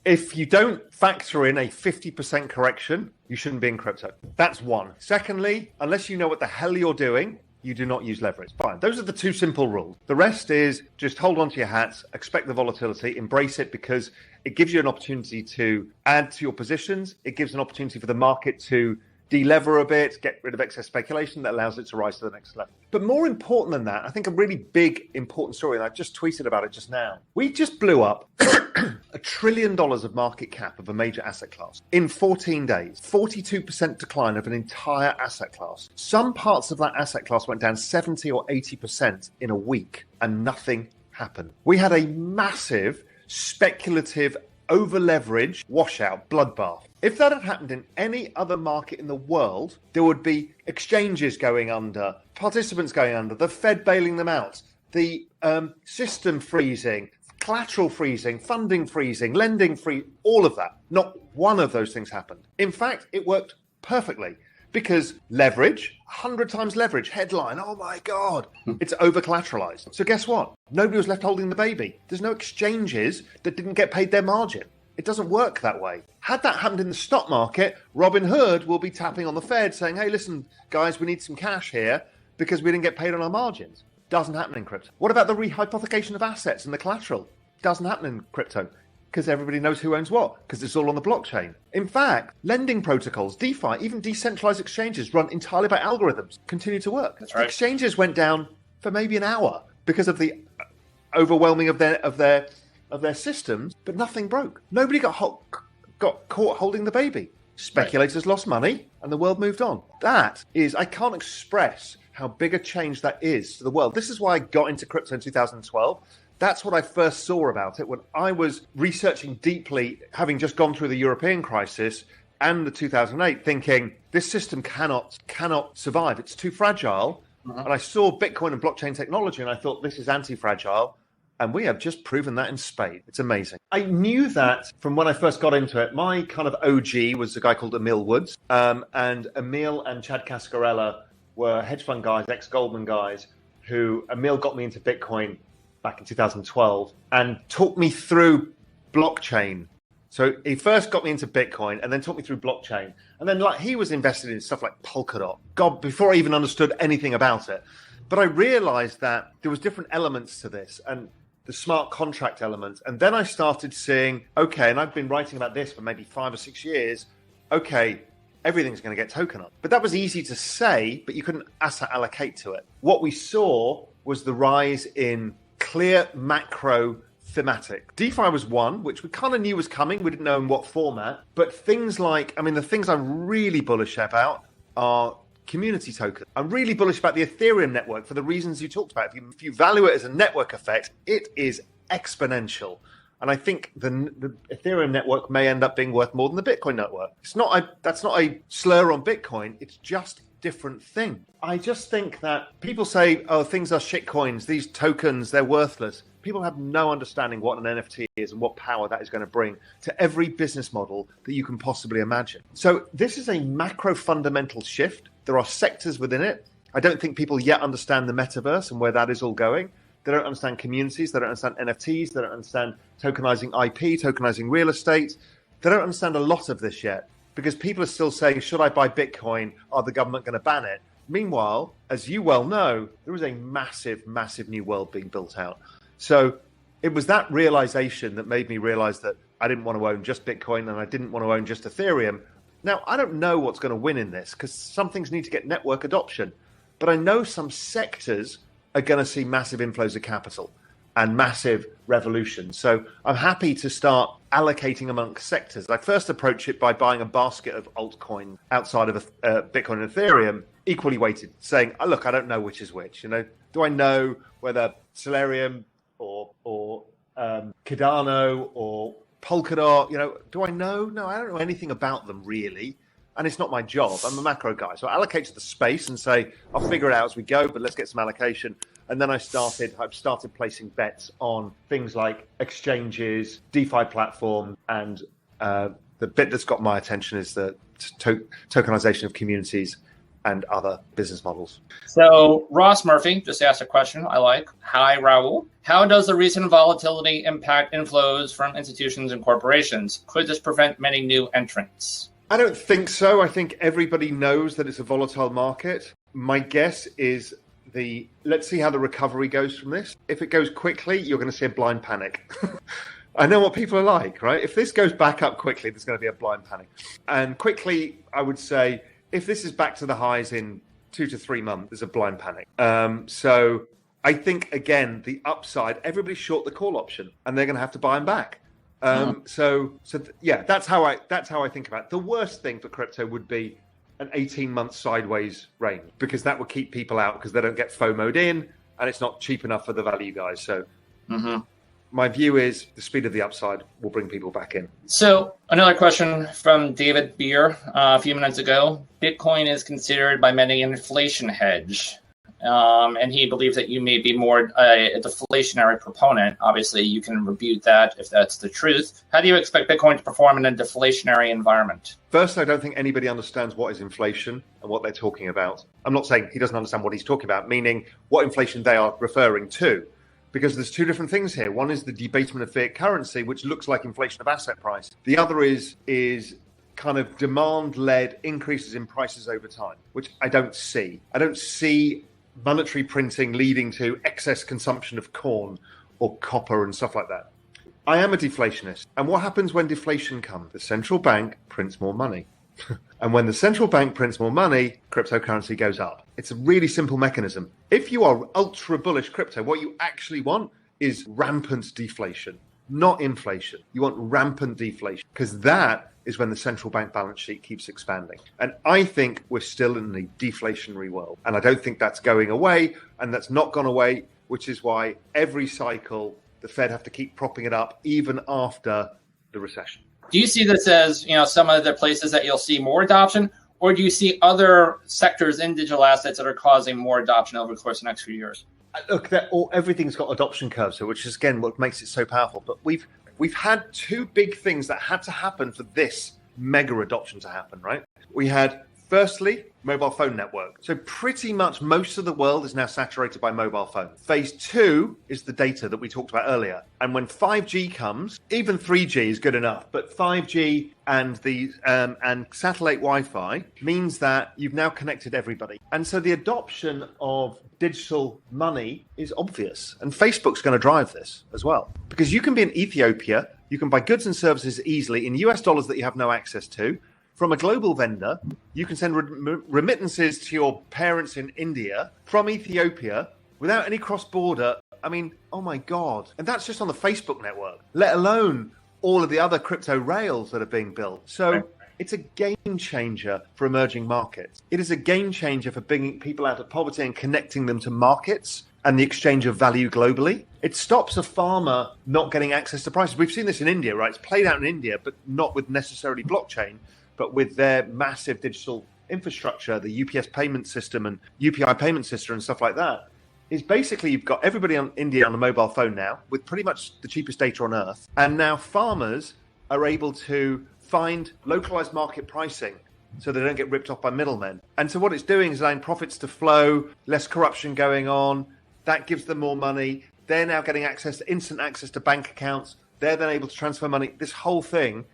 If you don't factor in a 50% correction, you shouldn't be in crypto. That's one. Secondly, unless you know what the hell you're doing, you do not use leverage. Fine. Those are the two simple rules. The rest is just hold on to your hats, expect the volatility, embrace it, because it gives you an opportunity to add to your positions. It gives an opportunity for the market to delever a bit, get rid of excess speculation that allows it to rise to the next level. But more important than that, I think a really big, important story, and I just tweeted about it just now. We just blew up $1 trillion of market cap of a major asset class in 14 days, 42% decline of an entire asset class. Some parts of that asset class went down 70 or 80% in a week, and nothing happened. We had a massive speculative over-leveraged washout bloodbath. If that had happened in any other market in the world, there would be exchanges going under, participants going under, the Fed bailing them out, the system freezing, collateral freezing, funding freezing, lending freeze, all of that. Not one of those things happened. In fact, it worked perfectly because leverage, 100 times leverage, headline, oh my God, it's over-collateralized. So guess what? Nobody was left holding the baby. There's no exchanges that didn't get paid their margin. It doesn't work that way. Had that happened in the stock market, Robin Hood will be tapping on the Fed saying, hey, listen, guys, we need some cash here because we didn't get paid on our margins. Doesn't happen in crypto. What about the rehypothecation of assets and the collateral? Doesn't happen in crypto because everybody knows who owns what, because it's all on the blockchain. In fact, lending protocols, DeFi, even decentralized exchanges run entirely by algorithms, continue to work. That's right. Exchanges went down for maybe an hour because of the overwhelming of their systems, but nothing broke. Nobody got caught holding the baby. Speculators lost money and the world moved on. That is, I can't express how big a change that is to the world. This is why I got into crypto in 2012. That's what I first saw about it when I was researching deeply, having just gone through the European crisis and the 2008, thinking this system cannot survive. It's too fragile. And I saw Bitcoin and blockchain technology and I thought this is anti-fragile. And we have just proven that in spades. It's amazing. I knew that from when I first got into it. My kind of OG was a guy called Emil Woods. And Emil and Chad Cascarella were hedge fund guys, ex-Goldman guys, who Emil got me into Bitcoin back in 2012 and taught me through blockchain. So he first got me into Bitcoin and then taught me through blockchain. And then he was invested in stuff like Polkadot. God, before I even understood anything about it. But I realized that there was different elements to this and the smart contract element. And then I started seeing, okay, and I've been writing about this for maybe 5 or 6 years. Okay, everything's going to get tokenized. But that was easy to say, but you couldn't asset allocate to it. What we saw was the rise in clear macro thematic. DeFi was one, which we kind of knew was coming. We didn't know in what format. But things like, the things I'm really bullish about are community tokens. I'm really bullish about the Ethereum network for the reasons you talked about. If you value it as a network effect, it is exponential. And I think the Ethereum network may end up being worth more than the Bitcoin network. That's not a slur on Bitcoin. It's just different thing. I just think that people say, oh, things are shit coins, these tokens, they're worthless. People have no understanding what an NFT is and what power that is going to bring to every business model that you can possibly imagine. So this is a macro fundamental shift. There are sectors within it. I don't think people yet understand the metaverse and where that is all going. They don't understand communities. They don't understand NFTs. They don't understand tokenizing IP, tokenizing real estate. They don't understand a lot of this yet because people are still saying, should I buy Bitcoin? Are the government going to ban it? Meanwhile, as you well know, there is a massive, massive new world being built out. So it was that realization that made me realize that I didn't want to own just Bitcoin and I didn't want to own just Ethereum. Now, I don't know what's going to win in this because some things need to get network adoption. But I know some sectors are going to see massive inflows of capital and massive revolutions. So I'm happy to start allocating amongst sectors. I first approach it by buying a basket of altcoins outside of Bitcoin and Ethereum, equally weighted, saying, oh, look, I don't know which is which. Do I know whether Solarium or Cardano or Polkadot, do I know? No, I don't know anything about them really. And it's not my job. I'm a macro guy. So I allocate to the space and say, I'll figure it out as we go, but let's get some allocation. And then I've started placing bets on things like exchanges, DeFi platform, and the bit that's got my attention is the tokenization of communities and other business models. So Ross Murphy just asked a question I like. Hi, Raoul. How does the recent volatility impact inflows from institutions and corporations? Could this prevent many new entrants? I don't think so. I think everybody knows that it's a volatile market. My guess is let's see how the recovery goes from this. If it goes quickly, you're going to see a blind panic. I know what people are like, right? If this goes back up quickly, there's going to be a blind panic. And quickly, I would say, if this is back to the highs in 2 to 3 months, there's a blind panic. So I think, again, the upside, everybody's short the call option, and they're going to have to buy them back. So that's how I think about it. The worst thing for crypto would be an 18-month sideways range, because that would keep people out because they don't get FOMO'd in, and it's not cheap enough for the value guys. So my view is the speed of the upside will bring people back in. So another question from David Beer a few minutes ago. Bitcoin is considered by many an inflation hedge. And he believes that you may be more a deflationary proponent. Obviously, you can refute that if that's the truth. How do you expect Bitcoin to perform in a deflationary environment? First, I don't think anybody understands what is inflation and what they're talking about. I'm not saying he doesn't understand what he's talking about, meaning what inflation they are referring to. Because there's two different things here. One is the debasement of fiat currency, which looks like inflation of asset price. The other is kind of demand-led increases in prices over time, which I don't see. I don't see monetary printing leading to excess consumption of corn or copper and stuff like that. I am a deflationist. And what happens when deflation comes? The central bank prints more money. And when the central bank prints more money, cryptocurrency goes up. It's a really simple mechanism. If you are ultra bullish crypto, what you actually want is rampant deflation, not inflation. You want rampant deflation, because that is when the central bank balance sheet keeps expanding. And I think we're still in the deflationary world. And I don't think that's going away, and that's not gone away, which is why every cycle the Fed have to keep propping it up even after the recession. Do you see this as, some of the places that you'll see more adoption, or do you see other sectors in digital assets that are causing more adoption over the course of the next few years? Look, everything's got adoption curves, so which is again what makes it so powerful. But we've had two big things that had to happen for this mega adoption to happen, right? We had, firstly, mobile phone network. So pretty much most of the world is now saturated by mobile phones. Phase 2 is the data that we talked about earlier. And when 5G comes, even 3G is good enough, but 5G and and satellite Wi-Fi means that you've now connected everybody. And so the adoption of digital money is obvious. And Facebook's going to drive this as well. Because you can be in Ethiopia, you can buy goods and services easily in US dollars that you have no access to. From a global vendor, you can send remittances to your parents in India from Ethiopia without any cross-border. I mean, oh my God. And that's just on the Facebook network, let alone all of the other crypto rails that are being built. So it's a game changer for emerging markets. It is a game changer for bringing people out of poverty and connecting them to markets and the exchange of value globally. It stops a farmer not getting access to prices. We've seen this in India, right? It's played out in India, but not with necessarily blockchain, but with their massive digital infrastructure, the UPS payment system and UPI payment system and stuff like that, is basically you've got everybody in India on a mobile phone now with pretty much the cheapest data on earth. And now farmers are able to find localized market pricing so they don't get ripped off by middlemen. And so what it's doing is allowing profits to flow, less corruption going on. That gives them more money. They're now getting instant access to bank accounts. They're then able to transfer money. This whole thing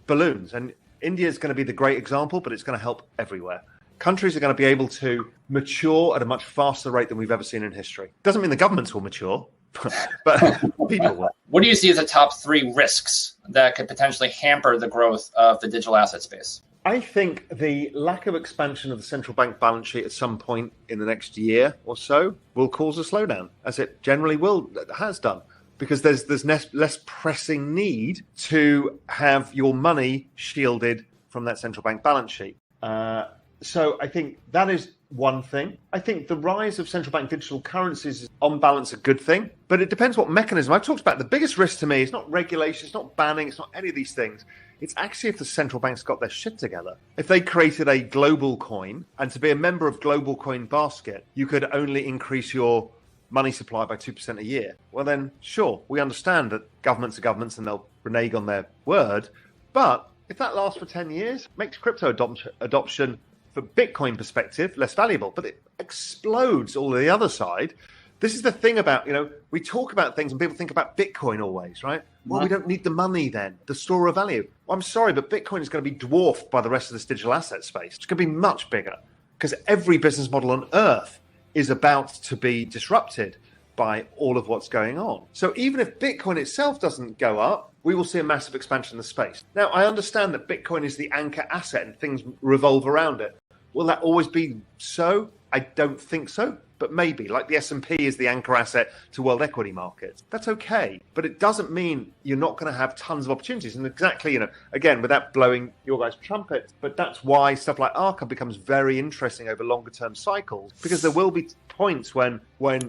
balloons. And India is going to be the great example, but it's going to help everywhere. Countries are going to be able to mature at a much faster rate than we've ever seen in history. Doesn't mean the governments will mature, but people will. What do you see as the top 3 risks that could potentially hamper the growth of the digital asset space? I think the lack of expansion of the central bank balance sheet at some point in the next year or so will cause a slowdown, as it generally has done. Because there's less pressing need to have your money shielded from that central bank balance sheet. So I think that is one thing. I think the rise of central bank digital currencies is on balance a good thing, but it depends what mechanism. I've talked about the biggest risk to me is not regulation, it's not banning, it's not any of these things. It's actually if the central banks got their shit together. If they created a global coin, and to be a member of Global Coin Basket, you could only increase your money supply by 2% a year. Well, then, sure, we understand that governments are governments and they'll renege on their word. But if that lasts for 10 years, makes crypto adoption for Bitcoin perspective, less valuable, but it explodes all the other side. This is the thing about, we talk about things and people think about Bitcoin always, right? Well, we don't need the money then, the store of value. Well, I'm sorry, but Bitcoin is going to be dwarfed by the rest of this digital asset space. It's going to be much bigger because every business model on earth is about to be disrupted by all of what's going on. So even if Bitcoin itself doesn't go up, we will see a massive expansion in the space. Now, I understand that Bitcoin is the anchor asset and things revolve around it. Will that always be so? I don't think so, but maybe. Like the S&P is the anchor asset to world equity markets. That's okay, but it doesn't mean you're not going to have tons of opportunities. And exactly, again, without blowing your guys' trumpet, but that's why stuff like ARCA becomes very interesting over longer term cycles, because there will be points when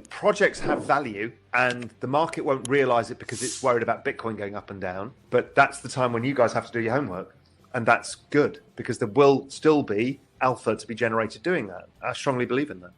projects have value and the market won't realize it because it's worried about Bitcoin going up and down. But that's the time when you guys have to do your homework. And that's good because there will still be alpha to be generated doing that. I strongly believe in that.